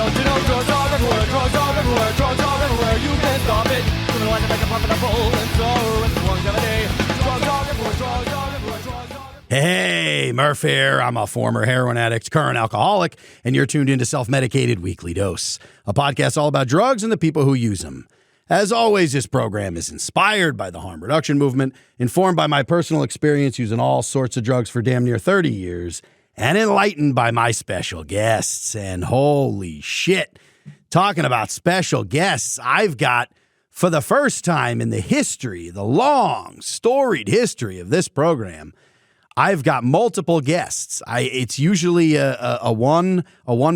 Don't you know drugs are everywhere, drugs are everywhere, drugs are everywhere. You can't stop it. Living like a bag of profitable and so it's longevity. Drugs are everywhere, drugs are everywhere, drugs are everywhere. Hey, Murph here. I'm a former heroin addict, current alcoholic, and you're tuned into Self-Medicated Weekly Dose, a podcast all about drugs and the people who use them. As always, this program is inspired by the harm reduction movement, informed by my personal experience using all sorts of drugs for damn near 30 years, and enlightened by my special guests. And holy shit, talking about special guests, I've got, for the first time in the history, the long, storied history of this program, I've got multiple guests. It's usually a one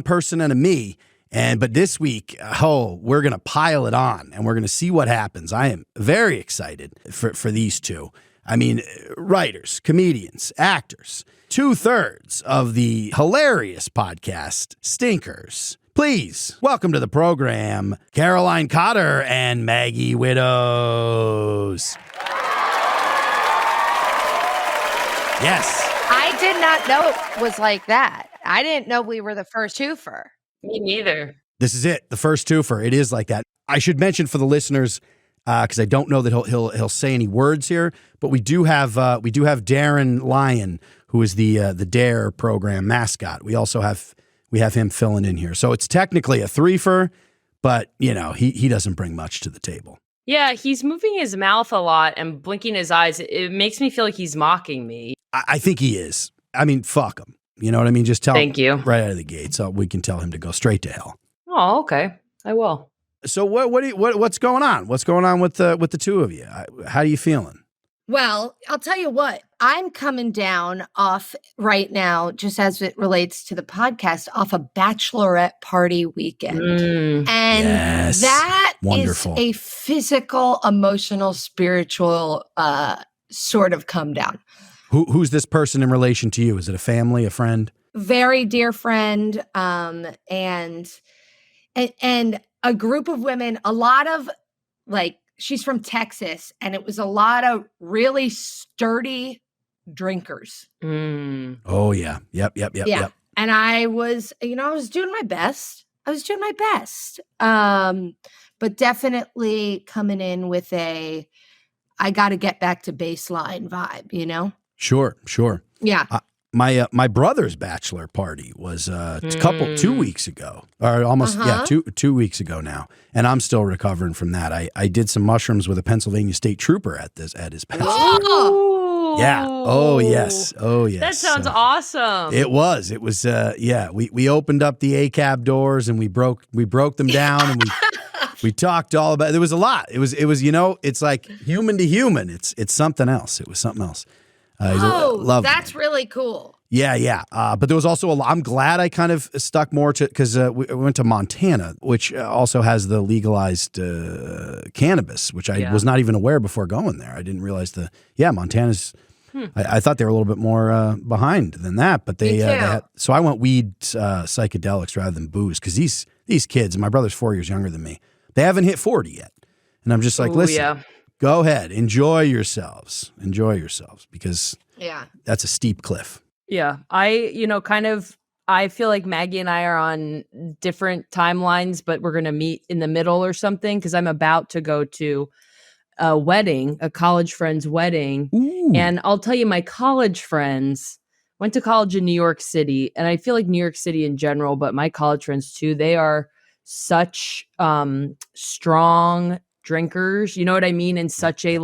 person and a me. But this week, we're going to pile it on and we're going to see what happens. I am very excited for these two. I mean, writers, comedians, actors, 2/3 of the hilarious podcast Stinkers. Please welcome to the program, Caroline Cotter and Maggie Widdoes. Yes. I did not know it was like that. I didn't know we were the first twofer. Me neither. This is it, the first twofer. It is like that. I should mention for the listeners, because I don't know that he'll say any words here, but we do have Darren Lyon, who is the DARE program mascot. We have him filling in here, so it's technically a threefer, but you know he doesn't bring much to the table. Yeah, he's moving his mouth a lot and blinking his eyes. It makes me feel like he's mocking me. I think he is. I mean, fuck him. You know what I mean? Just tell him Thank you. right out of the gate, so we can tell him to go straight to hell. Oh, okay. I will. So what's going on? What's going on with the two of you? How are you feeling? Well, I'll tell you what, I'm coming down off right now, just as it relates to the podcast, off a bachelorette party weekend. And yes. that Wonderful. is a physical, emotional, spiritual sort of come down. Who's this person in relation to you? Is it a family, a friend? Very dear friend, and a group of women, a lot of she's from Texas, and it was a lot of really sturdy drinkers. Oh yeah. Yep. And I was doing my best. But definitely coming in with I got to get back to baseline vibe, you know? Sure. Yeah. My brother's bachelor party was 2 weeks ago, or almost 2 weeks ago now, and I'm still recovering from that. I did some mushrooms with a Pennsylvania state trooper at his bachelor. Oh. Yeah. Oh yes. That sounds awesome. It was. We opened up the ACAB doors and we broke them down and we talked all about. There was a lot. It was. It's like human to human. It's something else. It was something else. That's really cool. Yeah. But there was also I'm glad I kind of stuck more to, because we went to Montana, which also has the legalized cannabis, which I was not even aware before going there. I didn't realize Montana's. I thought they were a little bit more behind than that, but they had, so I went weed psychedelics rather than booze, because these kids, my brother's 4 years younger than me, they haven't hit 40 yet, and I'm just like, listen. Yeah. Go ahead. Enjoy yourselves, because that's a steep cliff. Yeah. I feel like Maggie and I are on different timelines, but we're going to meet in the middle or something, because I'm about to go to a wedding, a college friend's wedding. Ooh. And I'll tell you, my college friends went to college in New York City, and I feel like New York City in general, but my college friends too, they are such strong drinkers, you know what I mean, in such a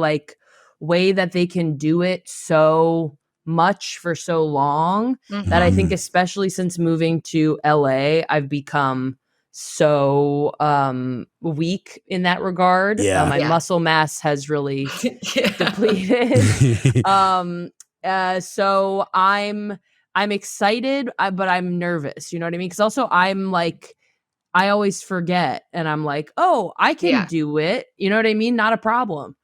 way that they can do it so much for so long, that I think, especially since moving to LA, I've become so weak in that regard. My muscle mass has really depleted. So I'm excited, but I'm nervous, you know what I mean, because also I always forget, and I'm like, oh, I can do it. You know what I mean? Not a problem.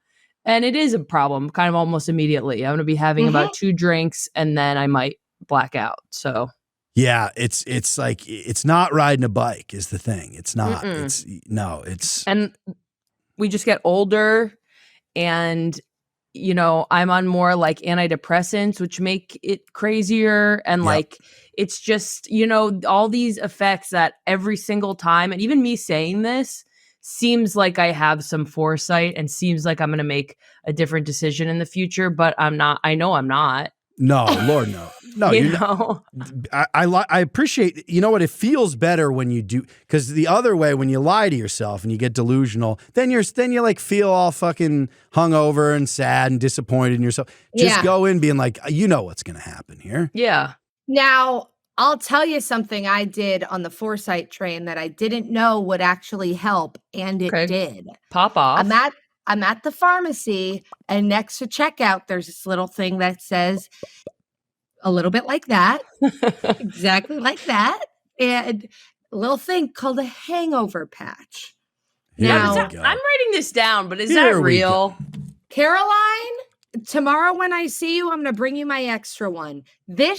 And it is a problem kind of almost immediately. I'm going to be having about 2 drinks and then I might black out. So yeah, it's like, it's not riding a bike is the thing. It's not, it's and we just get older, and you know, I'm on more like antidepressants, which make it crazier. And like, it's just, you know, all these effects that every single time, and even me saying this seems like I have some foresight and seems like I'm going to make a different decision in the future, but I'm not. I know I'm not. No, Lord, no. No, you know? I appreciate, you know what, it feels better when you do, because the other way, when you lie to yourself and you get delusional, then you like feel all fucking hungover and sad and disappointed in yourself. Just go in being like, you know what's going to happen here. Yeah. Now, I'll tell you something I did on the foresight train that I didn't know would actually help, and it did. Pop off. I'm at the pharmacy, and next to checkout, there's this little thing that says a little bit like that, exactly like that, and a little thing called a hangover patch. Now, I'm writing this down, but is that real? Caroline, tomorrow when I see you, I'm going to bring you my extra one. This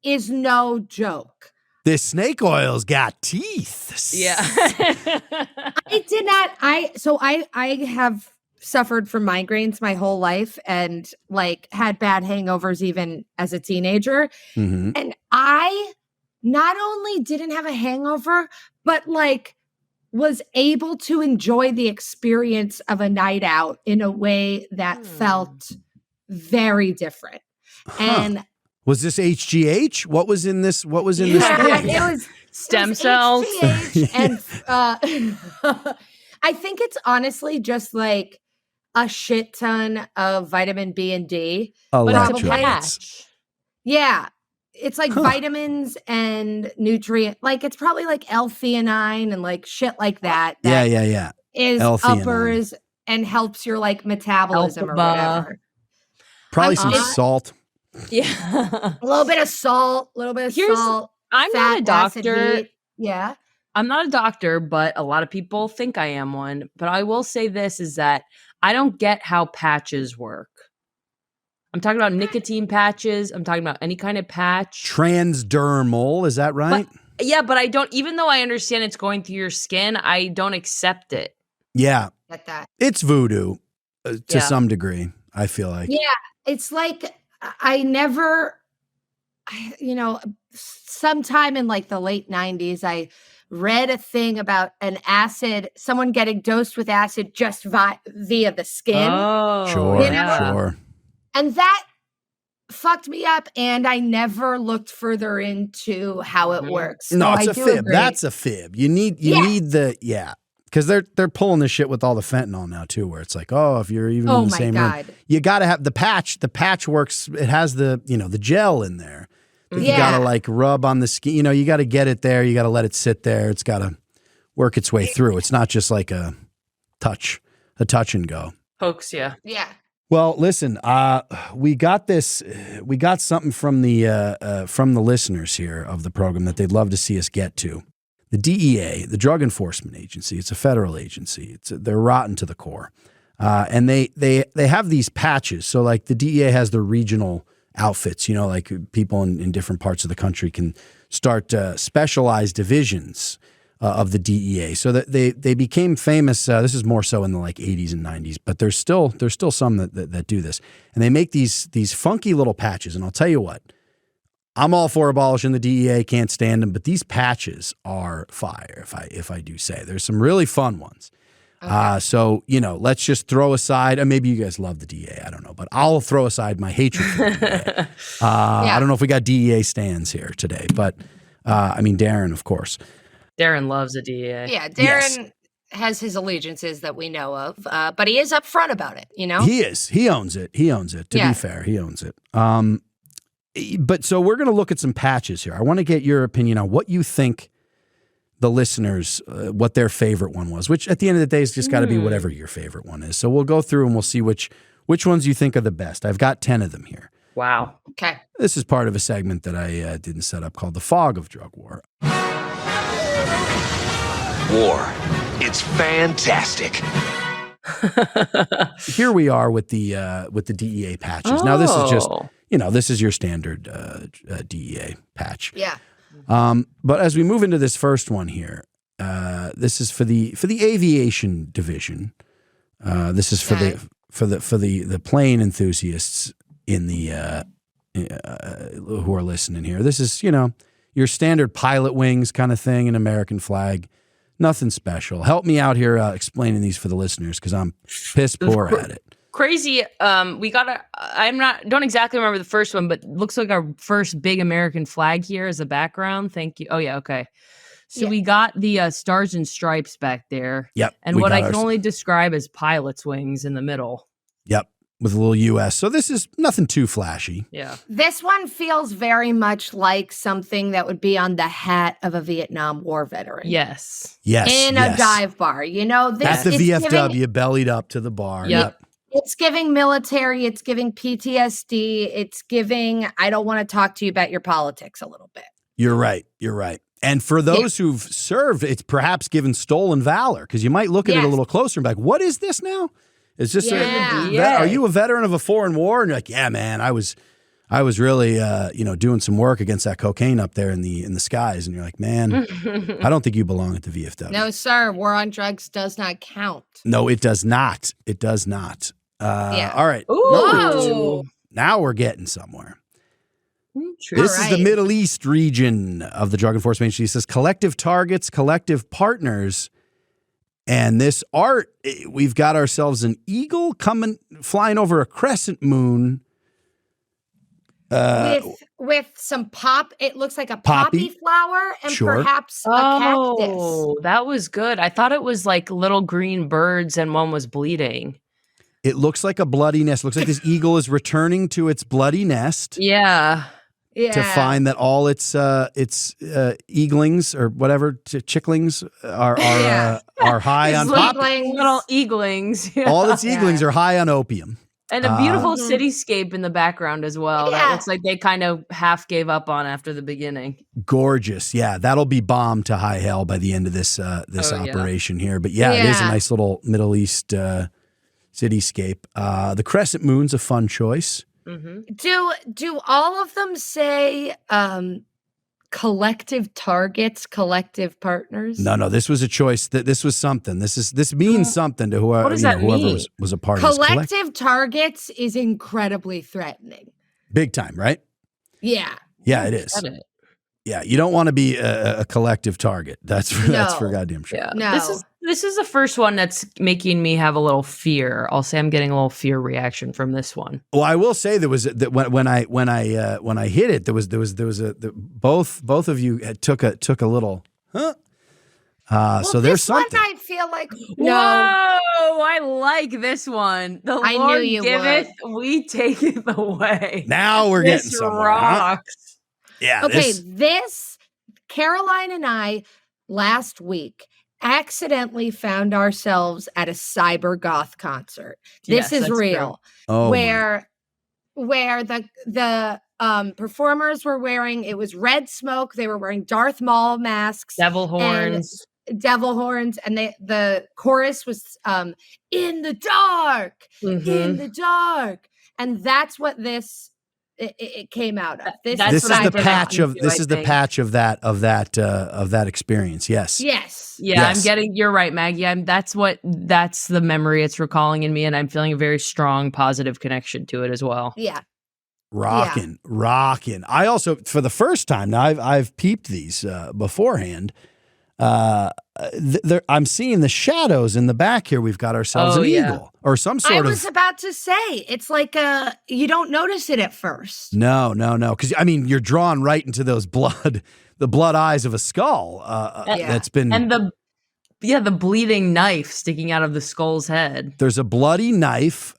is no joke. This snake oil's got teeth. Yeah. I did not. I have suffered from migraines my whole life and like had bad hangovers even as a teenager. Mm-hmm. And I not only didn't have a hangover, but like was able to enjoy the experience of a night out in a way that felt very different. And was this HGH? What was in this? What was in this? It was stem cells. And I think it's honestly just like a shit ton of vitamin B and D. Electrolytes. Yeah. It's like vitamins and nutrient. Like it's probably like L-theanine and like shit like that. Yeah. Is uppers and helps your like metabolism or whatever. Probably some salt. Yeah. A little bit of salt, a little bit of salt. I'm not a doctor. Yeah. I'm not a doctor, but a lot of people think I am one. But I will say this is that I don't get how patches work. I'm talking about nicotine patches. I'm talking about any kind of patch. Transdermal, is that right? But I don't, even though I understand it's going through your skin, I don't accept it. Yeah. Get that. It's voodoo to some degree, I feel like. Yeah. It's like, sometime in like the late 90s, I read a thing about an acid, someone getting dosed with acid just via the skin. Oh, sure. And that fucked me up, and I never looked further into how it works. So No, it's a fib. Agree. That's a fib. You need because they're pulling this shit with all the fentanyl now too, where it's like, oh, if you're even in the same room, you got to have the patch. The patch works. It has the gel in there. That you got to like rub on the skin. You got to get it there. You got to let it sit there. It's got to work its way through. It's not just like a touch and go. Pokes you. Yeah. Well, listen, we got this. We got something from the listeners here of the program that they'd love to see us get to. The DEA, the Drug Enforcement Agency, it's a federal agency. They're rotten to the core, and they have these patches. So, like the DEA has their regional outfits. Like people in different parts of the country can start specialized divisions of the DEA. So that they became famous. This is more so in the like 80s and 90s, but there's still some that do this. And they make these funky little patches. And I'll tell you what, I'm all for abolishing the DEA, can't stand them, but these patches are fire, if I do say. There's some really fun ones. Okay. So, let's just throw aside, and maybe you guys love the DEA, I don't know, but I'll throw aside my hatred for the DEA. I don't know if we got DEA stands here today, but Darren, of course. Darren loves the DEA. Yeah, Darren has his allegiances that we know of, but he is upfront about it, He is. He owns it. To be fair, he owns it. But so we're going to look at some patches here. I want to get your opinion on what you think the listeners, what their favorite one was, which at the end of the day is just got to be whatever your favorite one is. So we'll go through and we'll see which ones you think are the best. I've got 10 of them here. Wow. Okay. This is part of a segment that I didn't set up called The Fog of Drug War. War. It's fantastic. Here we are with the DEA patches. Now this is just, this is your standard DEA patch. Yeah. But as we move into this first one here, this is for the aviation division. This is for for the plane enthusiasts in the who are listening here. This is, your standard pilot wings kind of thing, an American flag. Nothing special. Help me out here explaining these for the listeners because I'm piss poor at it. Crazy. We got don't exactly remember the first one, but looks like our first big American flag here as a background. Thank you. Oh yeah. Okay. So we got the stars and stripes back there. Yep. And what I can only describe as pilot's wings in the middle. Yep. With a little US. So this is nothing too flashy. Yeah. This one feels very much like something that would be on the hat of a Vietnam War veteran. Yes. Yes. In a dive bar. This at the VFW, bellied up to the bar. Yep. It's giving military. It's giving PTSD. It's giving, I don't want to talk to you about your politics a little bit. You're right. And for those who've served, it's perhaps given stolen valor because you might look at it a little closer and be like, what is this now? It's just, are you a veteran of a foreign war? And you're like, yeah, man, I was really, doing some work against that cocaine up there in the skies. And you're like, man, I don't think you belong at the VFW. No, sir. War on drugs does not count. No, it does not. It does not. All right. Ooh. Now we're getting somewhere. True. This is the Middle East region of the Drug Enforcement Agency. It says collective targets, collective partners. And this art, we've got ourselves an eagle flying over a crescent moon. With some it looks like a poppy flower and perhaps a cactus. Oh, that was good. I thought it was like little green birds and one was bleeding. It looks like a bloody nest. It looks like this eagle is returning to its bloody nest. Yeah. To find that all its eaglings or whatever chicklings are high on little eaglings. Yeah. All its eaglings are high on opium. And a beautiful cityscape in the background as well. That looks like they kind of half gave up on after the beginning. Gorgeous. Yeah, that'll be bombed to high hell by the end of this operation here. But it is a nice little Middle East cityscape. The crescent moon's a fun choice. Mm-hmm. Do all of them say collective targets, collective partners? No. This was a choice. This was something. This means something to whoever was a part of this. Collective targets is incredibly threatening. Big time, right? Yeah. Yeah, it is. Yeah, you don't want to be a collective target. That's for goddamn sure. Yeah. No. This is the first one that's making me have a little fear. I'll say I'm getting a little fear reaction from this one. Well, I will say there was that when I hit it, there was both of you took a little so there's something. One I feel like Whoa, I like this one. The I Lord knew you giveth, we taketh away. Now we're getting somewhere. Rocks. Huh? Yeah. Okay, this Caroline and I last week accidentally found ourselves at a cyber goth concert. This is real. Oh, where the performers were wearing, it was red smoke. They were wearing Darth Maul masks, devil horns, and the chorus was in the dark, in the dark, and that's what this. It came out of this. This is the patch of that experience. Yes. Yes. Yeah, you're right, Maggie. That's the memory it's recalling in me, and I'm feeling a very strong positive connection to it as well. Yeah. Rockin'. I also, for the first time now, I've peeped these beforehand. I'm seeing the shadows in the back here. We've got ourselves an eagle or some sort of. I was about to say, it's like you don't notice it at first. No. Because you're drawn right into those the blood eyes of a skull. That's been. And the bleeding knife sticking out of the skull's head. There's a bloody knife,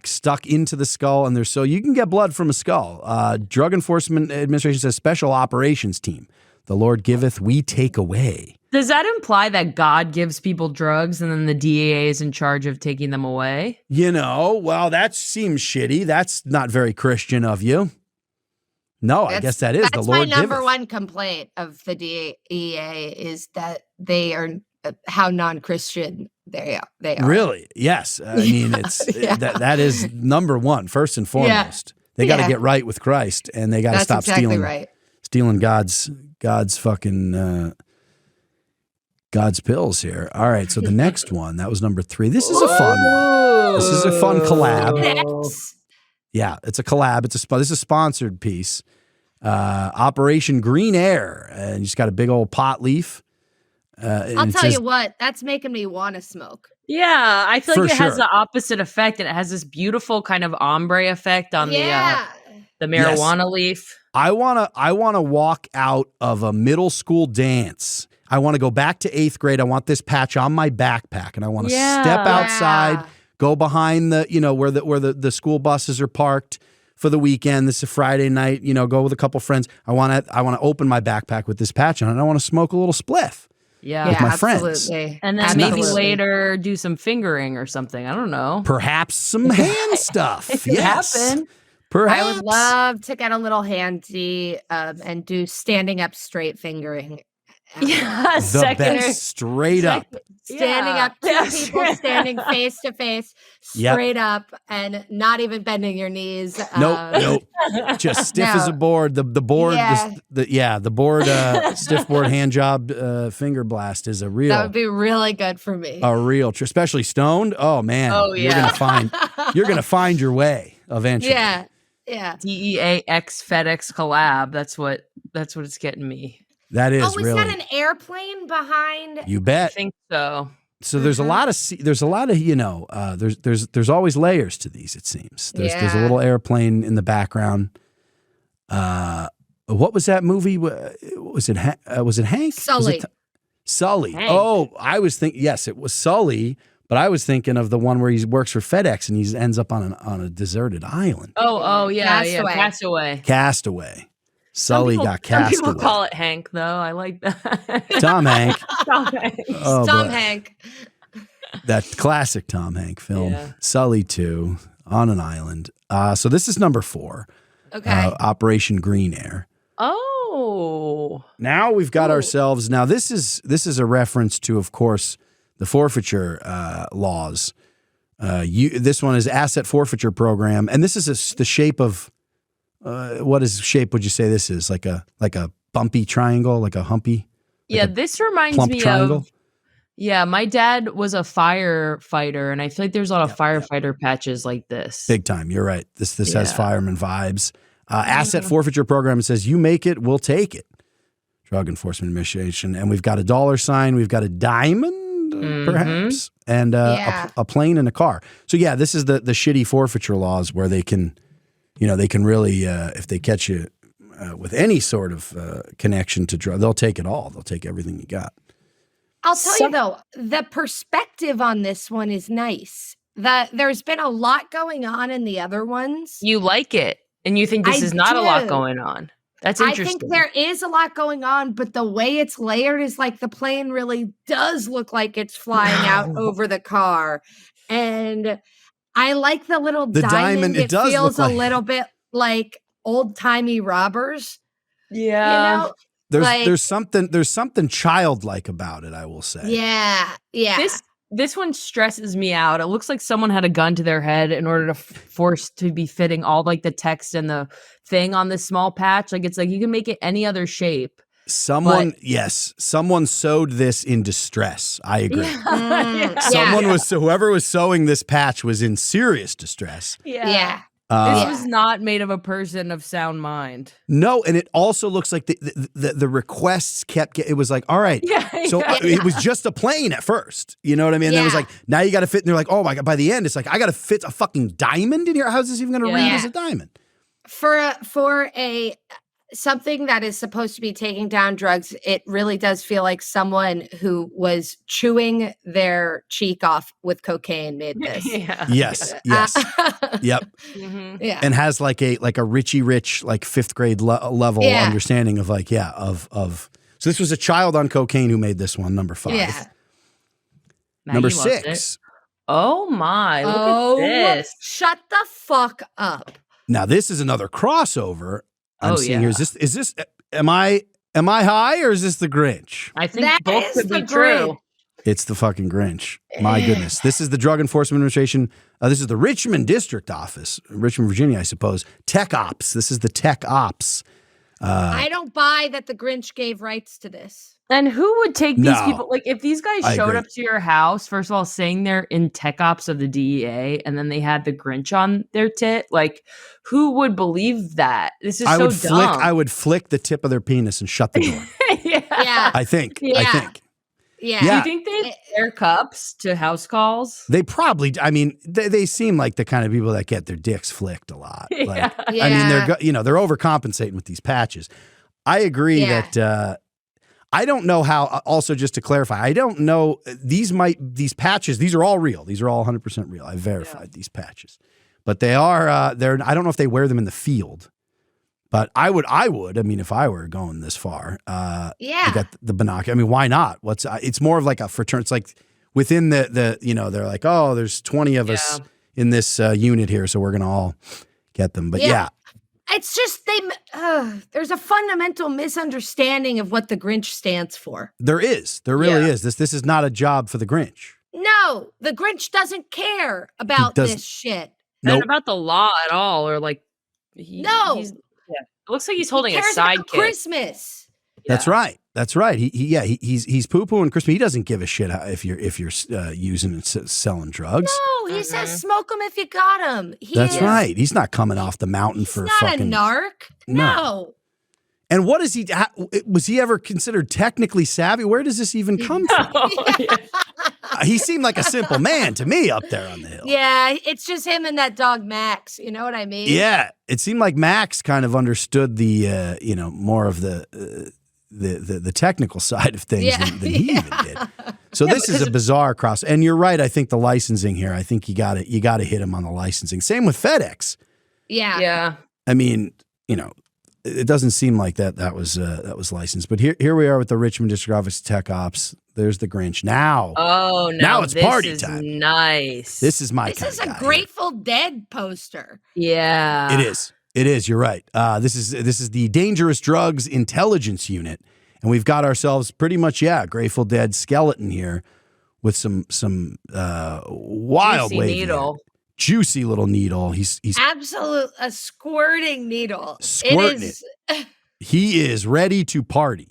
stuck into the skull, and so you can get blood from a skull. Drug Enforcement Administration says Special Operations Team. The Lord giveth, we take away. Does that imply that God gives people drugs and then the DEA is in charge of taking them away? Well, that seems shitty. That's not very Christian of you. No, I guess that is the Lord giveth. That's my number one complaint of the DEA is that they are how non-Christian they are. Really? Yes. It's that is number one, first and foremost. They got to get right with Christ, and they got to stop stealing God's fucking God's pills here. All right, so the next one, that was number 3. This is a fun one. This is a fun collab. Next. Yeah, it's a collab. This is a sponsored piece. Operation Green Air, and you just got a big old pot leaf. I'll tell you what, that's making me want to smoke. Yeah, I feel like it has sure. the opposite effect, and it has this beautiful kind of ombre effect on the marijuana leaf. I wanna walk out of a middle school dance. I want to go back to 8th grade. I want this patch on my backpack, and I want to step outside, go behind the where the school buses are parked for the weekend. This is a Friday night. Go with a couple friends. I want to open my backpack with this patch on, and I want to smoke a little spliff. Yeah, with my absolutely. friends. And then maybe later do some fingering or something. I don't know. Perhaps some hand stuff. It could happen. Perhaps. I would love to get a little handy and do standing up straight fingering. Yeah, the best, straight up. Standing up, two people standing face to face, straight up, and not even bending your knees. Nope. Just stiff as a board. The board, the board, stiff board hand job finger blast is a real. That would be really good for me. A real, especially stoned. Oh man, you're gonna find your way eventually. Yeah. DEAX FedEx collab. That's what it's getting me. That is is really. that an airplane behind? You bet. I think so. So there's a lot of there's always layers to these. It seems there's a little airplane in the background. What was that movie? Was it Hank? Sully. Sully. Hank. Oh, I was thinking. Yes, it was Sully. But I was thinking of the one where he works for FedEx and he ends up on a deserted island. Oh yeah, Castaway. Castaway. Sully got cast away. Some people call it Hank, though. I like that. Tom Hank. Tom Hank. Oh, Tom boy. Hank. That classic Tom Hank film. Yeah. Sully 2, on an island. So this is number 4. Okay. Operation Green Air. Oh. Now we've got ourselves. Now this is a reference to, of course, the forfeiture laws. This one is asset forfeiture program, and this is the shape of. What shape would you say this is? Like a bumpy triangle, like a humpy? This reminds me triangle? of. Yeah, my dad was a firefighter, and I feel like there's a lot of firefighter patches like this. Big time. You're right. This has fireman vibes. Asset forfeiture program says you make it, we'll take it. Drug Enforcement Administration, and we've got a $sign, we've got a diamond, perhaps, and a plane and a car. So this is the shitty forfeiture laws where they can. They can really, if they catch you with any sort of connection to drug, they'll take it all. They'll take everything you got. I'll tell you though, the perspective on this one is nice. There's been a lot going on in the other ones. You like it, and you think this is not a lot going on. That's interesting. I think there is a lot going on, but the way it's layered is like the plane really does look like it's flying out over the car. And I like the little diamond. It does feels a little bit like old-timey robbers. Yeah. There's something childlike about it, I will say. Yeah. This one stresses me out. It looks like someone had a gun to their head in order to force to be fitting all like the text and the thing on this small patch. Like it's like you can make it any other shape. Someone sewed this in distress. I agree. Whoever was sewing this patch was in serious distress. Yeah. This was not made of a person of sound mind. No, and it also looks like the requests it was like, all right. It was just a plane at first. You know what I mean? And it was like, now you got to fit. And they're like, oh my God, by the end, it's like, I got to fit a fucking diamond in here. How's this even going to read as a diamond? For something that is supposed to be taking down drugs, it really does feel like someone who was chewing their cheek off with cocaine made this. Yes. Yep. Mm-hmm. Yeah. And has like a Richie Rich, like 5th grade level understanding of so this was a child on cocaine who made this one, number 5. Yeah. Number 6. Oh my, look at this. Shut the fuck up. Now this is another crossover. I'm seeing here. Is this? Am I high or is this the Grinch? I think both could be true. It's the fucking Grinch. My goodness. This is the Drug Enforcement Administration. This is the Richmond District Office, Richmond, Virginia, I suppose. Tech Ops. This is the Tech Ops I don't buy that the Grinch gave rights to this. And who would take these No. people? Like, if these guys I showed agree. up to your house, first of all, saying they're in tech ops of the DEA, and then they had the Grinch on their tit, like, who would believe that? This is so dumb. I would flick the tip of their penis and shut the door. Yeah. I think. Yeah. I think. Yeah. Do Yeah. you think they wear cups to house calls? They probably, I mean, they seem like the kind of people that get their dicks flicked a lot. Like, Yeah. I mean, they're overcompensating with these patches. I agree that I don't know how, also just to clarify, I don't know, these patches, these are all real. These are all 100% real. I verified these patches. But they are, I don't know if they wear them in the field. But I would. I mean, if I were going this far, I got the binocular. I mean, why not? It's more of like a fraternity. It's like within the they're like, oh, there's 20 of us in this unit here, so we're gonna all get them. But it's just there's a fundamental misunderstanding of what the Grinch stands for. there really is. This is not a job for the Grinch. No, the Grinch doesn't care about this shit. Not about the law at all, or like it looks like he's holding he a cares about sidekick. Christmas. That's right. That's right. He's poo pooing Christmas. He doesn't give a shit if you're using and selling drugs. No, he says smoke them if you got them. That's right. He's not coming off the mountain He's for not fucking a narc. No. And what is he? Was he ever considered technically savvy? Where does this even come from? He seemed like a simple man to me up there on the hill. Yeah, it's just him and that dog Max. You know what I mean? Yeah, it seemed like Max kind of understood the more of the technical side of things than he even did. So this is a bizarre cross. And you're right. I think the licensing here. I think you got to hit him on the licensing. Same with FedEx. Yeah. I mean, it doesn't seem like that was licensed. But here we are with the Richmond District Office of Tech Ops. There's the Grinch. Now it's party time. Nice. This is my This kind is of a guy Grateful Dead poster. Yeah. It is. You're right. This is the Dangerous Drugs Intelligence Unit, and we've got ourselves pretty much Grateful Dead skeleton here with some wild juicy wavy needle. Juicy little needle. He's A squirting needle. Squirting it. He is ready to party.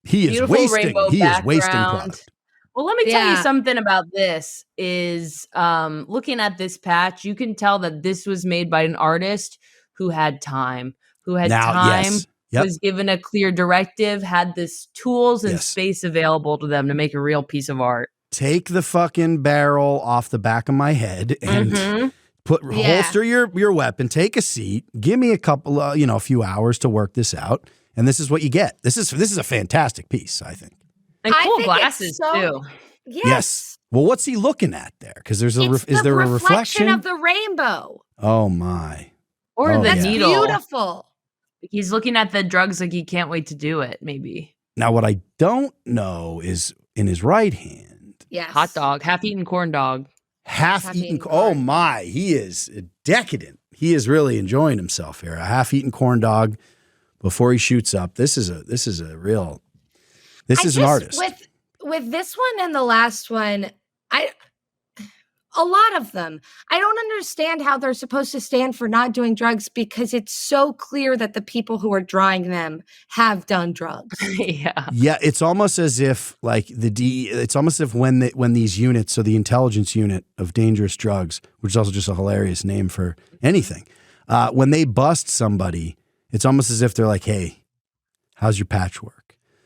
He is Beautiful rainbow wasting background. product. Well, let me tell you something about this is looking at this patch, you can tell that this was made by an artist who had time, was given a clear directive, had this tools and space available to them to make a real piece of art. Take the fucking barrel off the back of my head and holster your weapon, take a seat, give me a couple a few hours to work this out. And this is what you get. This is a fantastic piece, I think. And cool glasses too. Yes. Well, what's he looking at there? Because there's is there a reflection of the rainbow? Oh my! Or the needle. Beautiful. He's looking at the drugs like he can't wait to do it. Maybe. Now, what I don't know is in his right hand. Yes. Hot dog, half-eaten corn dog. Half-eaten. Oh my! He is decadent. He is really enjoying himself here. A half-eaten corn dog before he shoots up. This is an artist. With this one and the last one, a lot of them, I don't understand how they're supposed to stand for not doing drugs because it's so clear that the people who are drawing them have done drugs. Yeah, it's almost as if it's almost as if when these units, so the intelligence unit of dangerous drugs, which is also just a hilarious name for anything, when they bust somebody, it's almost as if they're like, hey, how's your patchwork?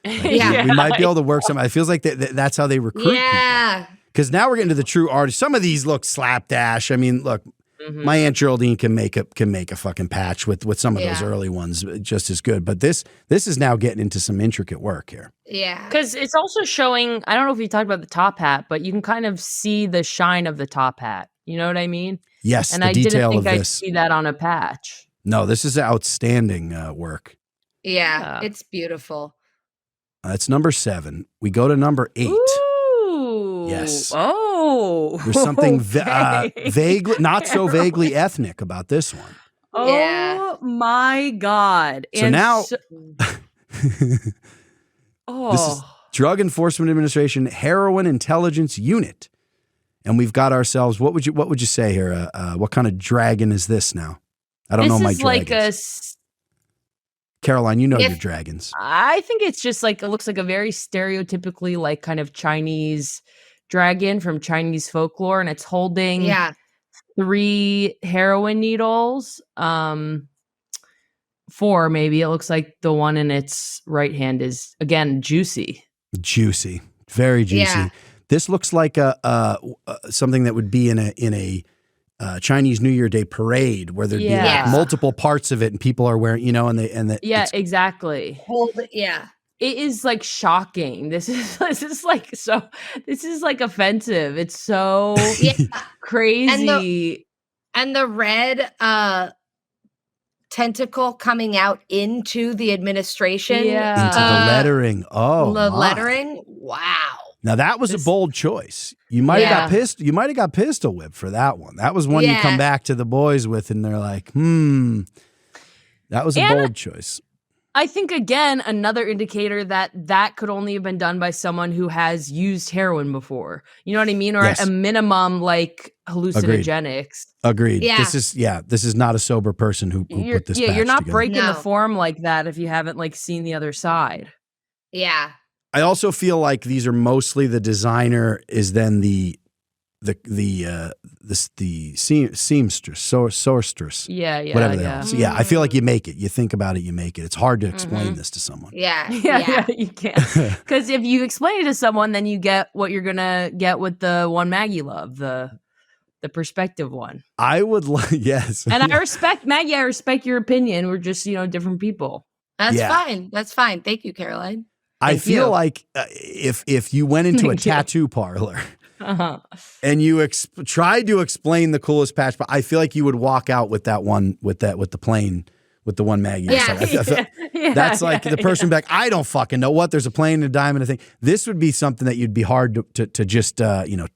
We might be able to work something. It feels like that's how they recruit people. Because now we're getting to the true artists. Some of these look slapdash. I mean, look, my Aunt Geraldine can make a fucking patch with some of those early ones just as good. But this is now getting into some intricate work here. Yeah. Because it's also showing, I don't know if you talked about the top hat, but you can kind of see the shine of the top hat. You know what I mean? Yes, and the I detail didn't think of I'd this. see that on a patch. No, this is outstanding work. Yeah, it's beautiful. That's number 7. We go to number 8. Ooh. Yes. Oh. There's something vaguely, not so vaguely ethnic about this one. Oh my God. So now, this is Drug Enforcement Administration Heroin Intelligence Unit. And we've got ourselves, what would you say here? What kind of dragon is this now? I don't know my dragons. Caroline, you know If- your dragons. I think it's just like, it looks like a very stereotypically like kind of Chinese dragon from Chinese folklore, and it's holding Yeah. 3 heroin needles. 4 maybe. It looks like the one in its right hand is, again, juicy. Juicy, very juicy. Yeah. This looks like something that would be in a Chinese New Year Day parade where there'd be like Yeah. multiple parts of it, and people are wearing, Yeah, exactly. Yeah. It is like shocking. This is like offensive. It's so Yeah. crazy. And the red tentacle coming out into the administration. Yeah. into the lettering. Oh, The my. lettering. Wow. Now that was a bold choice. You might have got pissed. You might have got pistol whipped for that one. That was one you come back to the boys with, and they're like, that was a bold choice. I think, again, another indicator that could only have been done by someone who has used heroin before. You know what I mean? Or Yes. at a minimum, like hallucinogenics. Agreed. Yeah. This is not a sober person who put this. You're not together. breaking the No. form like that if you haven't like seen the other side. Yeah. I also feel like these are mostly the designer is then the seamstress, sorceress. Yeah, Whatever the hell. So yeah, I feel like you make it. You think about it, you make it. It's hard to explain this to someone. Yeah. Yeah, you can't. Because if you explain it to someone, then you get what you're gonna get with the one Maggie love, the perspective one. I would yes. And I respect Maggie. I respect your opinion. We're just That's Yeah. fine. That's fine. Thank you, Caroline. I Thank feel you. like if you went into a Thank you. tattoo parlor Uh-huh. and you tried to explain the coolest patch, but I feel like you would walk out with that one with the one Maggie. Yeah. I feel- that's like the person back. I don't fucking know what. There's a plane and a diamond. And a thing. This would be something that you'd be hard to just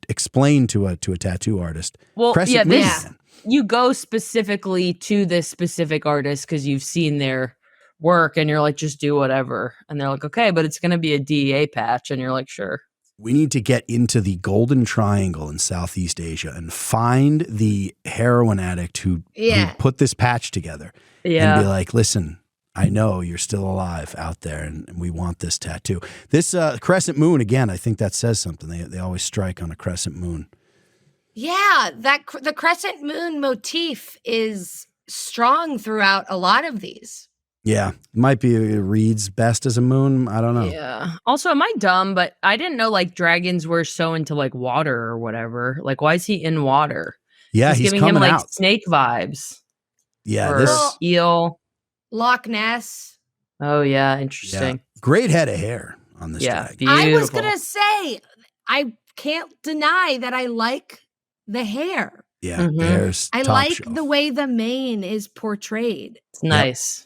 explain to a tattoo artist. Well, Crescent yeah, Moon, this man. you go specifically to this specific artist because you've seen their work, and you're like, just do whatever. And they're like, okay, but it's gonna be a DEA patch, and you're like, sure. We need to get into the Golden Triangle in Southeast Asia and find the heroin addict who put this patch together. Yeah. And be like, listen, I know you're still alive out there, and we want this tattoo. This crescent moon, again, I think that says something. They always strike on a crescent moon. Yeah, the crescent moon motif is strong throughout a lot of these. Yeah, might be reads best as a moon. I don't know. Yeah. Also, am I dumb? But I didn't know like dragons were so into like water or whatever. Like, why is he in water? Yeah, he's giving coming him like out. snake vibes. Yeah, or this eel. Loch Ness. Oh yeah, interesting. great head of hair on this Yeah, dragon. beautiful. I was gonna say, I can't deny that I like the hair. Yeah, Mhm. the hair's I top like shelf. the way the mane is portrayed. It's nice.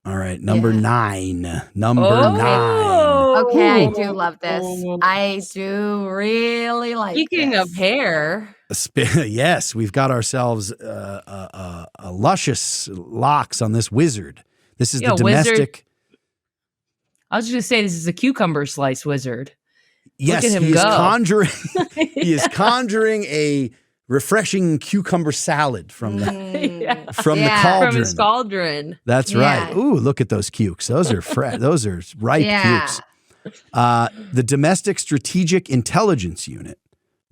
All right, number Yeah. 9. Number Oh. 9. Okay, I do love this. I do really like Speaking this. of hair, Yes, we've got ourselves a luscious locks on this wizard. This is Yeah, the wizard. domestic. I was just gonna say this is a cucumber slice wizard. Yes, at him he is go. conjuring. He is conjuring a refreshing cucumber salad from the Mm. from Yeah. the From cauldron. his cauldron. That's right. Yeah. Ooh, look at those cukes. Those are fresh. Those are ripe Yeah. cukes. The Domestic Strategic Intelligence Unit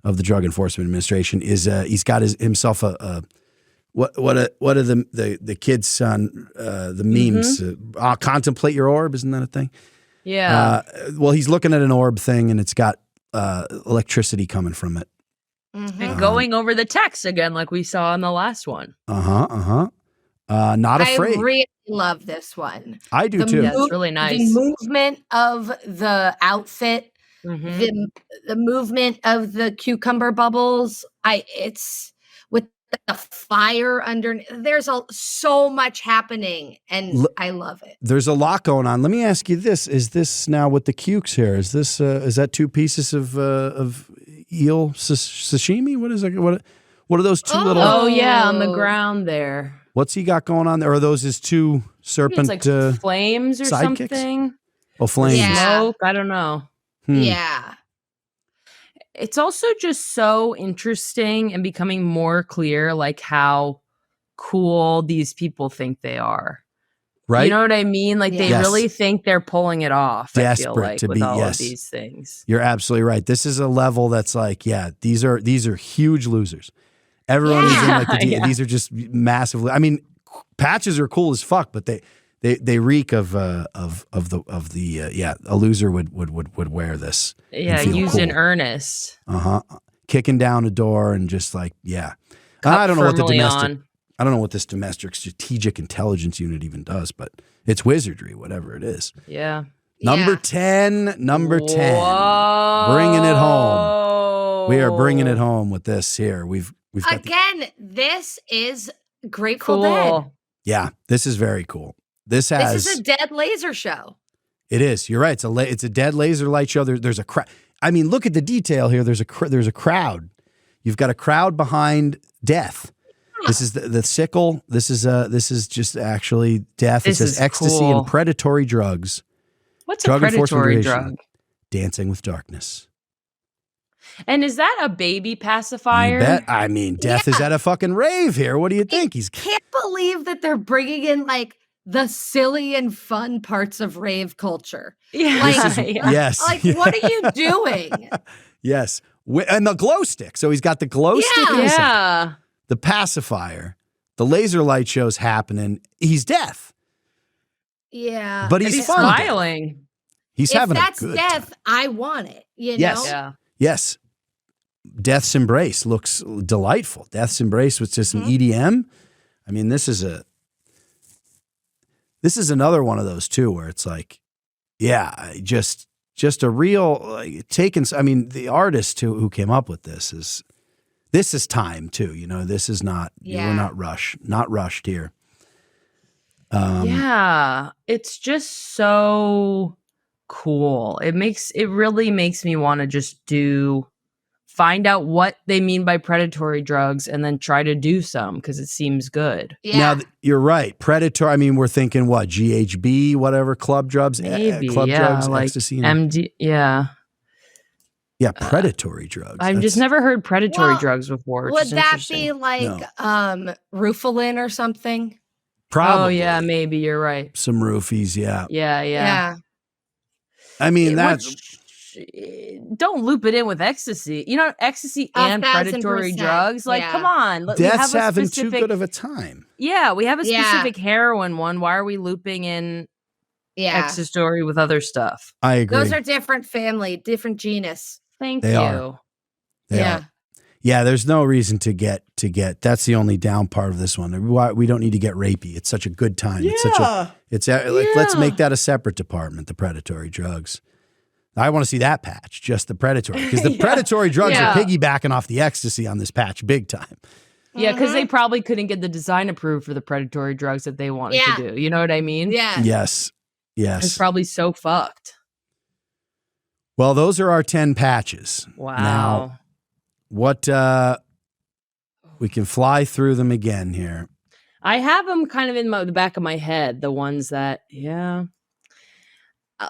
of the Drug Enforcement Administration is he's got himself a what are the kids son the memes contemplate your orb, isn't that a thing? Yeah. Well, he's looking at an orb thing and it's got electricity coming from it. Mhm. and going over the text again, like we saw in the last one. Not afraid. I really love this one. I do The too. Yeah, it's really nice. The movement of the outfit, Mhm. the movement of the cucumber bubbles. It's with the fire under. There's so much happening, and I love it. There's a lot going on. Let me ask you this: is this now with the cukes here? Is this is that 2 pieces of eel sashimi? What is it? What are those 2 little? Oh yeah, on the ground there. What's he got going on there? Or are those his 2 Maybe serpent? it's like flames or sidekicks? something. Oh, flames. Yeah. Smoke. I don't know. Yeah. It's also just so interesting and becoming more clear, like how cool these people think they are. Right? You know what I mean? Like they Yes. really think they're pulling it off. I feel Desperate like to with be- all yes. of these things. You're absolutely right. This is a level that's like, yeah, these are huge losers. Everyone is in like the Yeah. these are just massively. I mean, patches are cool as fuck, but they reek of a loser would wear this. and Yeah, feel used cool. in earnest. Kicking down a door and just like, yeah. Cup I don't know what the firmly domestic. on. I don't know what this domestic strategic intelligence unit even does, but it's wizardry, whatever it is. Yeah. Number Yeah. 10, number 10. Whoa. Bringing it home. We are bringing it home with this here. We've got Again, this is Grateful Dead. Cool. yeah, this is very cool. This has This is a dead laser show. it is. You're right. It's a dead laser light show. There's a crowd. I mean, look at the detail here. There's a crowd. You've got a crowd behind death. This is the sickle. This is just actually death. This it says is ecstasy cool. and predatory drugs. What's Drug a Enforcement predatory Division. drug? Dancing with darkness. And is that a baby You pacifier? bet. I mean, death is at a fucking rave here. What do you think? He's Can't believe that they're bringing in like the silly and fun parts of rave culture. Yeah. Like- yeah. yes, Like, what are you doing? yes, and the glow stick. So he's got the glow stick in his hand. Yeah. The pacifier, the laser light show's happening. He's death, Yeah. but And he's he's fun. smiling. He's If having that's a good death, time. I want it. You Yes. know? Yeah. Yes, Death's Embrace looks delightful. Death's Embrace with just some EDM. I mean, this is another one of those too, where it's like, yeah, just a real like, taken. I mean, the artist who came up with this is time too. You know, this is not. Yeah. We're not rushed here. Yeah. It's just so cool. It really makes me want to just find out what they mean by predatory drugs and then try to do some because it seems good. Yeah. Now you're right. Predatory. I mean, we're thinking what GHB, whatever club drugs, Maybe. club yeah. drugs, Like ecstasy. And, MD. Yeah. yeah, predatory drugs. I've just That's- never heard predatory Well, drugs before. which Would is that interesting. be like Rufalin or something? probably. Oh, yeah. Maybe you're right. Some roofies. Yeah. Yeah. Yeah. I mean, Which- that's don't loop it in with ecstasy. You know, ecstasy and 1,000%. predatory drugs. Like, Yeah. come on. We Death's have a having specific, too good of a time. Yeah, we have a Yeah. specific heroin one. Why are we looping in Yeah. ecstasy with other stuff? I agree. Those are different family, different genus. Thank They you. are. They yeah. are. Yeah, there's no reason to get. That's the only down part of this one. We don't need to get rapey. It's such a good time. It's such a. Like let's Yeah. make that a separate department. The predatory drugs. I want to see that patch, just the predatory, because the predatory drugs Yeah. are piggybacking off the ecstasy on this patch big time. Yeah, because they probably couldn't get the design approved for the predatory drugs that they wanted Yeah. to do. You know what I mean? Yeah. Yes, It's yes. probably so fucked. Well, those are our 10 patches. Wow. Now, what we can fly through them again here. I have them kind of in the back of my head. The ones that, yeah.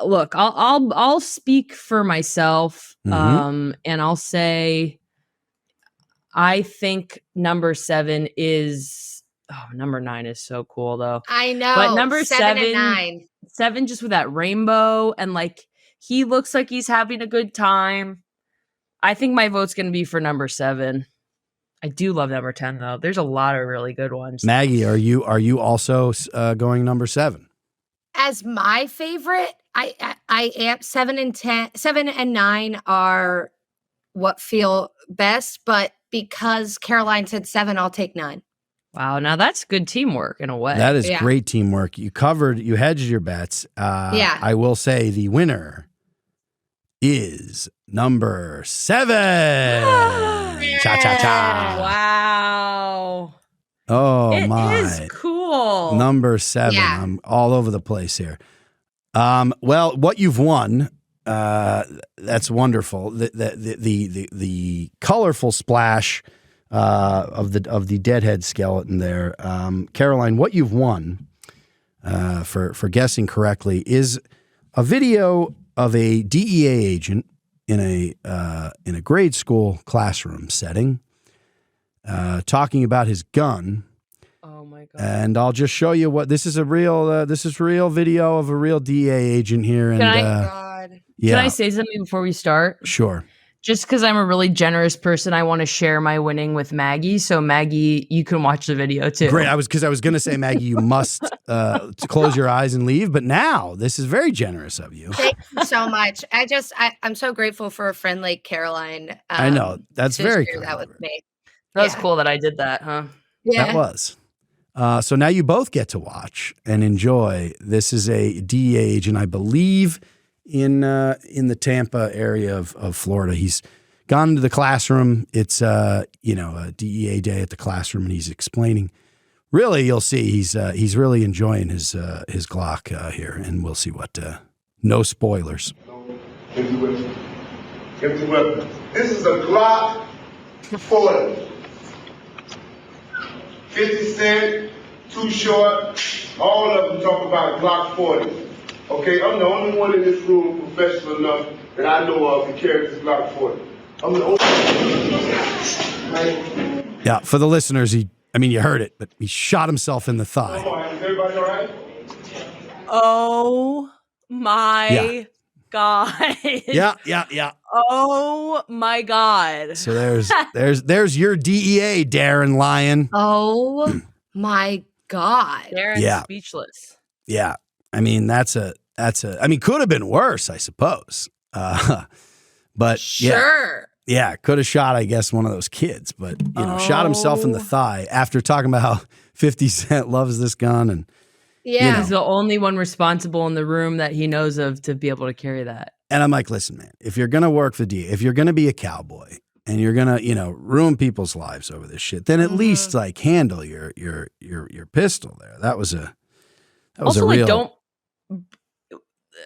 Look, I'll speak for myself, Mhm. and I'll say, I think number 7 is. Oh, number 9 is so cool though. I know. But number 7 and 7 9. 7 just with that rainbow and like he looks like he's having a good time. I think my vote's going to be for number 7. I do love number 10 though. There's a lot of really good ones. Maggie, are you also going number 7? As my favorite, I am 7 and 10. 7 and 9 are what feel best, but because Caroline said 7, I'll take 9. Wow, now that's good teamwork in a way. That is Yeah. great teamwork. You hedged your bets. Yeah. I will say the winner is number 7. Cha cha cha. Wow. Oh It my. is cool. Number 7. Yeah. I'm all over the place here. Well, what you've won, that's wonderful. The colorful splash of the deadhead skeleton there. Caroline, what you've won for guessing correctly is a video of a DEA agent in a grade school classroom setting talking about his gun Oh my God. And I'll just show you what this is real video of a real DEA agent here. And God. yeah, Can I say something before we start? sure. Just because I'm a really generous person, I want to share my winning with Maggie. So Maggie, you can watch the video too. Great. I was going to say, Maggie, you must to close your eyes and leave. But now this is very generous of you. Thank you so much. I'm so grateful for a friend like Caroline. I know. That's to very share kind that of with her. me. That's Yeah. cool that I did that, huh? Yeah. That was. So now you both get to watch and enjoy. This is a DEA agent, I believe, in the Tampa area of Florida. He's gone into the classroom. It's a DEA day at the classroom, and he's explaining. Really, you'll see he's really enjoying his Glock here, and we'll see what. No spoilers. Empty weapon. Empty weapon. This is a Glock 40. 50 Cent, Too Short, all of them talk about Glock 40. Okay, I'm the only one in this room professional enough that I know of to carry this Glock 40. I'm the only one. Yeah, for the listeners, you heard it, but he shot himself in the thigh. Come on, is everybody all right? Oh my God. Yeah. Oh my God. So there's your DEA, Darren Lyon. Oh my God. Darren's Yeah. speechless. Yeah. Could have been worse, I suppose. But Sure. yeah, could have shot, I guess, one of those kids, but shot himself in the thigh after talking about how 50 Cent loves this gun. And Yeah. He's the only one responsible in the room that he knows of to be able to carry that. And I'm like, listen, man, if you're gonna work for DEA, if you're gonna be a cowboy and you're gonna, ruin people's lives over this shit, then at least like handle your pistol there. That was a Also, real. like, don't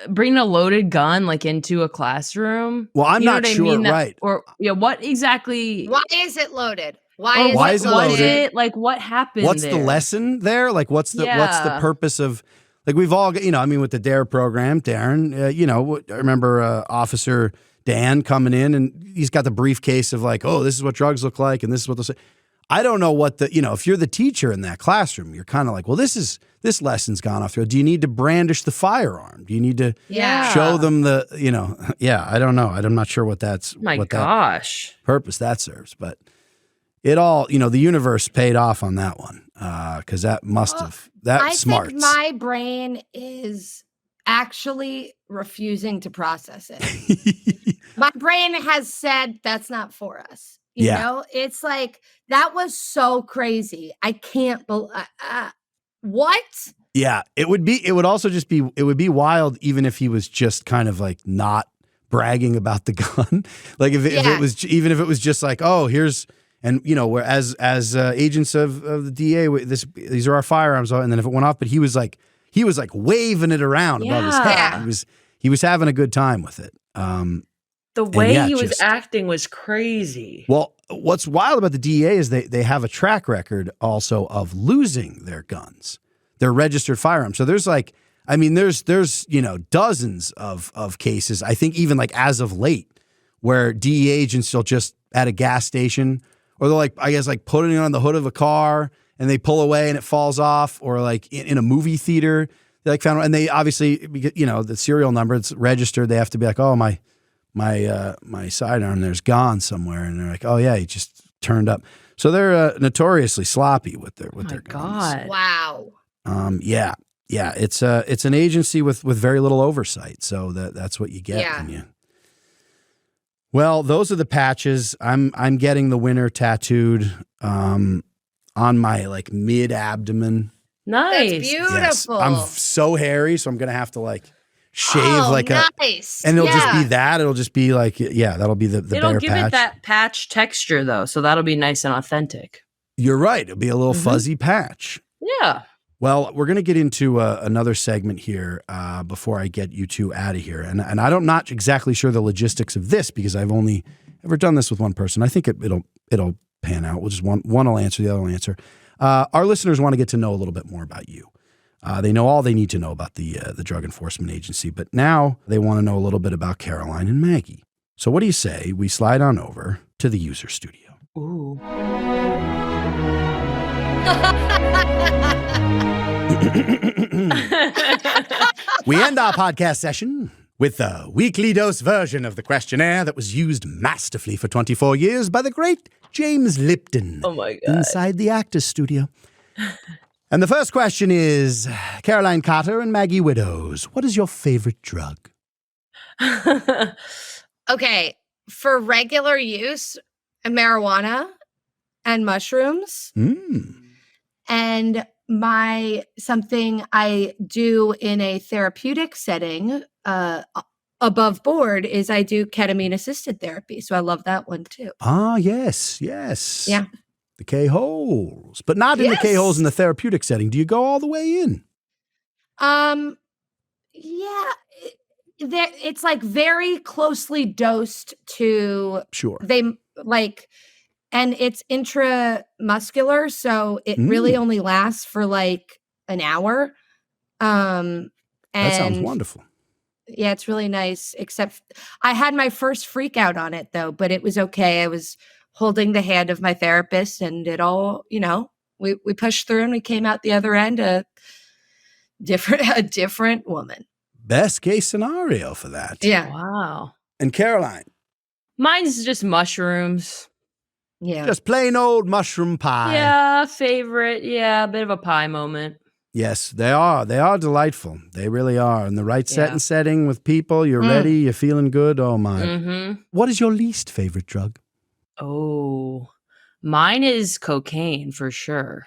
bring a loaded gun like into a classroom. Well, I'm You know not what I sure, mean? right? Or what exactly? Why is it loaded? or Why is why it is it was loaded? it? Like, what happened? What's there? the lesson there? Like, what's the Yeah. purpose of? Like, we've all, with the DARE program, Darren, I remember Officer Dan coming in, and he's got the briefcase of like, oh, this is what drugs look like, and this is what they'll say. I don't know what if you're the teacher in that classroom, you're kind of like, well, this lesson's gone off the road. Do you need to brandish the firearm? Do you need to Yeah. show them the, I don't know. I'm not sure what that's, My what that gosh. purpose that serves, but it all, the universe paid off on that one. Cause that must have, I smarts. think my brain is actually refusing to process it. My brain has said that's not for us. You know, it's like, that was so crazy. I can't believe, what? Yeah, it would be wild even if he was just kind of like not bragging about the gun. Like if it was just like, oh, here's, and where as agents of the DA, these are our firearms, and then if it went off, but he was like waving it around above his head. He was having a good time with it. The way he was acting was crazy. Well, what's wild about the DEA is they have a track record also of losing their guns, their registered firearms. So there's there's dozens of cases, I think even like as of late, where DEA agents will just at a gas station, or they'll putting it on the hood of a car and they pull away and it falls off, or like in a movie theater, they found, and they obviously, the serial number, it's registered. They have to be like, oh, my sidearm there's gone somewhere, and they're like, oh yeah, he just turned up. So they're notoriously sloppy with their guns. God. Wow. Yeah, it's an agency with very little oversight. So that's what you get when you. Well, those are the patches. I'm getting the winner tattooed on my like mid abdomen. Nice. That's beautiful. Yes, I'm so hairy, so I'm gonna have to like shave nice. and it'll just be that. It'll just be like, that'll be the It'll bare give patch. it that patch texture though, so that'll be nice and authentic. You're right. It'll be a little fuzzy patch. Yeah. Well, we're going to get into another segment here before I get you two out of here. And I'm not exactly sure the logistics of this because I've only ever done this with one person. I think it'll pan out. We'll just one will answer, the other will answer. Our listeners want to get to know a little bit more about you. They know all they need to know about the Drug Enforcement Agency, but now they want to know a little bit about Caroline and Maggie. So what do you say we slide on over to the user studio? Ooh. We end our podcast session with the weekly dose version of the questionnaire that was used masterfully for 24 years by the great James Lipton Oh my God. inside the Actors Studio. And the first question is, Caroline Cotter and Maggie Widdoes, what is your favorite drug? Okay, for regular use, marijuana and mushrooms. And something I do in a therapeutic setting above board is I do ketamine assisted therapy. So I love that one too. Ah, yes, yes. Yeah. The K-holes, but not in the K-holes in the therapeutic setting. Do you go all the way in? Yeah. It's like very closely dosed to Sure. And it's intramuscular, so it really only lasts for like an hour. That sounds wonderful. Yeah, it's really nice. Except I had my first freak out on it though, but it was okay. I was holding the hand of my therapist, and it all, we pushed through, and we came out the other end a different woman. Best case scenario for that. Yeah. Wow. And Caroline? Mine's just mushrooms. Yeah. Just plain old mushroom pie. Yeah, favorite. Yeah, a bit of a pie moment. Yes, they are. They are delightful. They really are. In the right set and setting with people, you're ready, you're feeling good. Oh, my. Mm-hmm. What is your least favorite drug? Oh, mine is cocaine for sure.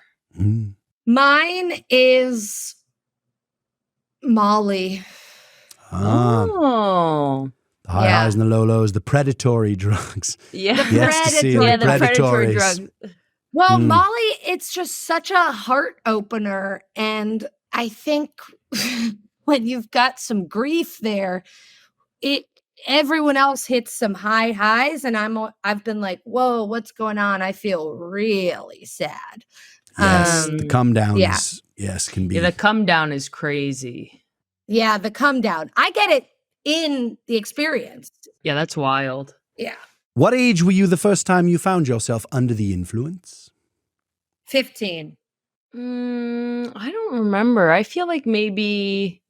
Mine is Molly. Oh. The high highs and the low lows, the predatory drugs. Yeah. The ecstasy and the predatory drugs. Well, Molly, it's just such a heart opener. And I think when you've got some grief there, everyone else hits some high highs. And I've been like, whoa, what's going on? I feel really sad. Yes, the come down can be. Yeah, the come down is crazy. Yeah, the come down. I get it in the experience. Yeah, that's wild. Yeah. What age were you the first time you found yourself under the influence? 15. I don't remember. I feel like maybe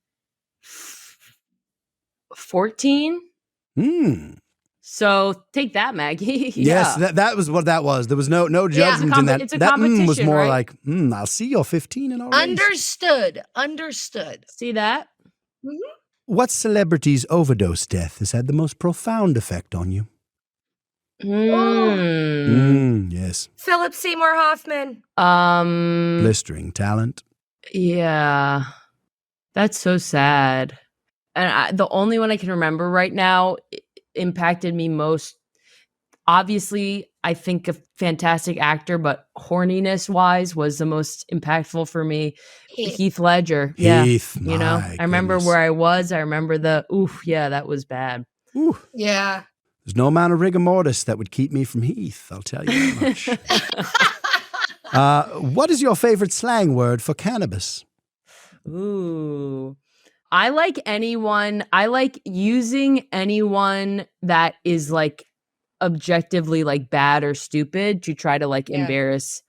14. So take that, Maggie. Yes, that was what that was. There was no judgment in that. It's a that competition, was more right? like, I'll see you're 15 and all right. Understood. See that? Mm-hmm. What celebrity's overdose death has had the most profound effect on you? Yes. Philip Seymour Hoffman. Blistering talent. Yeah. That's so sad. And the only one I can remember right now impacted me most. Obviously, I think a fantastic actor, but horniness wise was the most impactful for me. Heath Ledger. Heath, I remember where I was. I remember that was bad. Ooh. Yeah. There's no amount of rigor mortis that would keep me from Heath, I'll tell you that much. What is your favorite slang word for cannabis? Ooh. I like using anyone that is like objectively like bad or stupid to try to like embarrass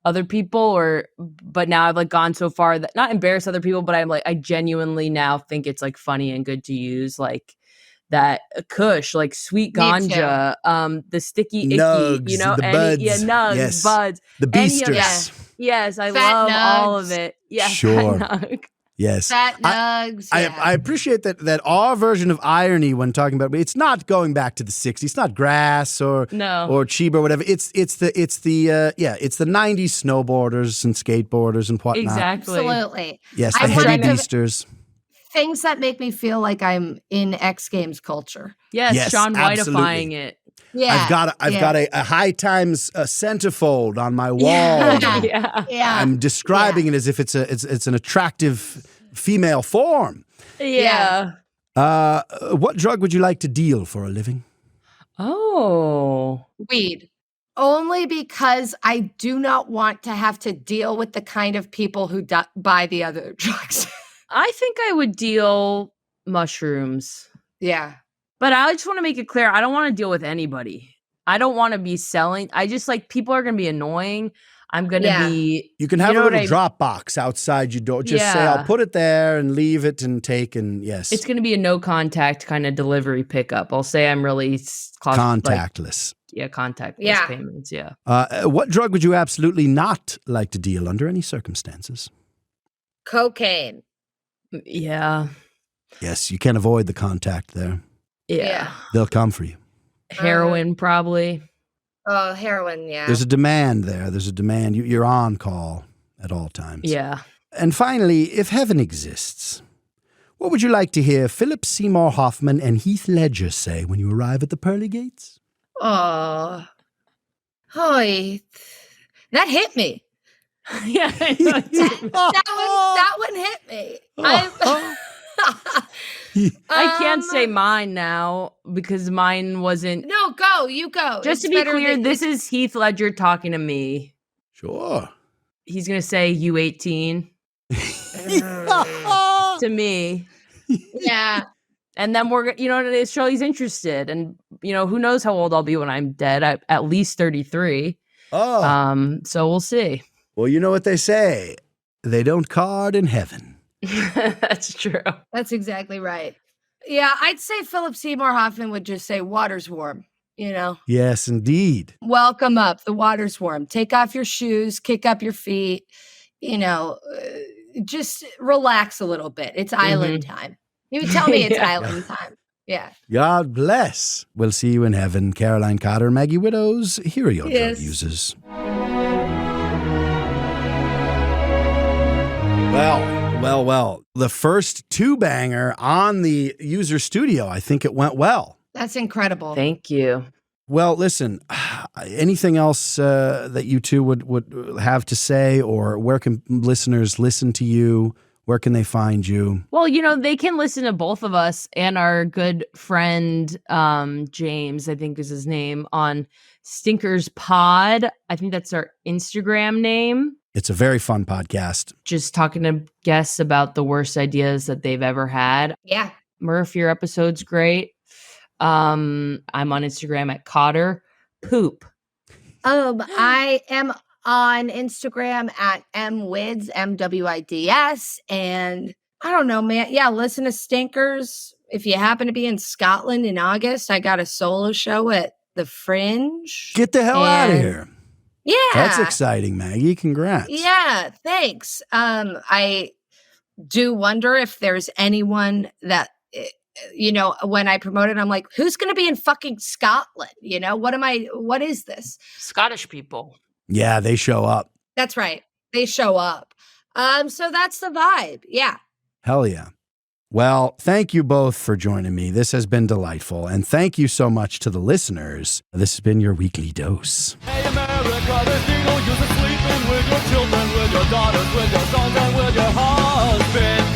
other people but now I've like gone so far that not embarrass other people, but I genuinely now think it's like funny and good to use like that kush, like sweet ganja, the sticky icky, nugs, the buds. Nugs, yes. buds, the beasters. Yes, I Fat love nugs. all of it. Yeah, sure. Fat nug. Yes. Fat nugs. I appreciate that our version of irony when talking about it's not going back to the 60s. It's not grass or Chiba or whatever. It's the 90s snowboarders and skateboarders and whatnot. Exactly. Absolutely. Yes, the heavy beasters. Things that make me feel like I'm in X Games culture. Yes, Sean absolutely. Whiteifying it. Yeah. I've got a High Times centerfold on my wall. Yeah. I'm describing it as if it's an attractive female form. Yeah. What drug would you like to deal for a living? Oh. Weed. Only because I do not want to have to deal with the kind of people who buy the other drugs. I think I would deal mushrooms. Yeah. But I just want to make it clear, I don't want to deal with anybody. I don't want to be selling. I just like people are going to be annoying. I'm going to be. You can have know a little what drop box outside your door. Just say, I'll put it there and leave it and take and yes. It's going to be a no contact kind of delivery pickup. I'll say I'm really contactless. Contactless payments. Yeah. What drug would you absolutely not like to deal under any circumstances? Cocaine. Yeah. Yes, you can't avoid the contact there. Yeah. They'll come for you. Heroin, probably. Oh, heroin, yeah. There's a demand there. There's a demand. You're on call at all times. Yeah. And finally, if heaven exists, what would you like to hear Philip Seymour Hoffman and Heath Ledger say when you arrive at the pearly gates? Oh, that hit me. Yeah. That one hit me. I can't say mine now because mine wasn't. No, go. You go. Just to be clear, this is Heath Ledger talking to me. Sure. He's going to say, you 18 to me. Yeah. And then Shirley's interested. And, who knows how old I'll be when I'm dead. At least 33. Oh. So we'll see. Well, you know what they say. They don't card in heaven. That's true. That's exactly right. Yeah, I'd say Philip Seymour Hoffman would just say, water's warm, Yes, indeed. Welcome up. The water's warm. Take off your shoes, kick up your feet, just relax a little bit. It's island time. You would tell me it's island time. Yeah. God bless. We'll see you in heaven. Caroline Cotter, Maggie Widdoes, here are your drug users. Well. The first two-banger on the user studio, I think it went well. That's incredible. Thank you. Well, listen, anything else that you two would have to say, or where can listeners listen to you? Where can they find you? Well, they can listen to both of us and our good friend, James, I think is his name, on Stinkers Pod. I think that's our Instagram name. It's a very fun podcast. Just talking to guests about the worst ideas that they've ever had. Yeah. Murph, your episode's great. I'm on Instagram at Cotter Poop. I am on Instagram at MWids, MWIDS. And I don't know, man. Yeah, listen to Stinkers. If you happen to be in Scotland in August, I got a solo show at the Fringe. Get the hell out of here. Yeah. That's exciting, Maggie. Congrats. Yeah, thanks. I do wonder if there's anyone that, when I promote it, I'm like, who's going to be in fucking Scotland? What is this? Scottish people. Yeah, they show up. That's right. They show up. So that's the vibe. Yeah. Hell yeah. Well, thank you both for joining me. This has been delightful. And thank you so much to the listeners. This has been your weekly dose. Hey America, there's no use of sleeping with your children, with your daughters, with your sons, and with your husband.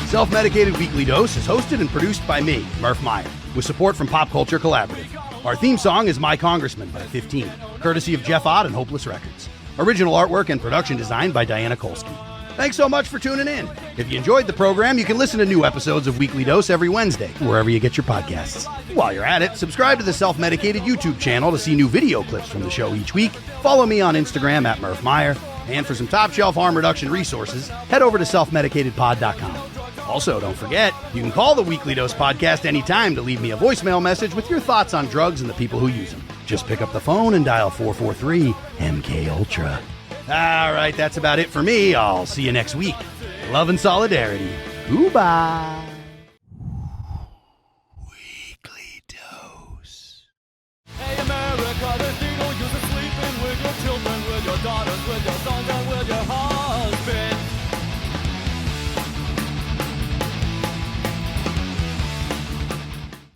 Self-Medicated Weekly Dose is hosted and produced by me, Murph Meyer, with support from Pop Culture Collaborative. Our theme song is My Congressman by 15, courtesy of Jeff Ott and Hopeless Records. Original artwork and production design by Diana Kolsky. Thanks so much for tuning in. If you enjoyed the program, you can listen to new episodes of Weekly Dose every Wednesday, wherever you get your podcasts. While you're at it, subscribe to the Self-Medicated YouTube channel to see new video clips from the show each week. Follow me on Instagram at Murph Meyer. And for some top-shelf harm reduction resources, head over to selfmedicatedpod.com. Also, don't forget, you can call the Weekly Dose podcast anytime to leave me a voicemail message with your thoughts on drugs and the people who use them. Just pick up the phone and dial 443-MK-ULTRA. All right, that's about it for me. I'll see you next week. Love and solidarity. Goodbye. Weekly Dose. Hey America, there's no use of sleeping with your children, with your daughters, with your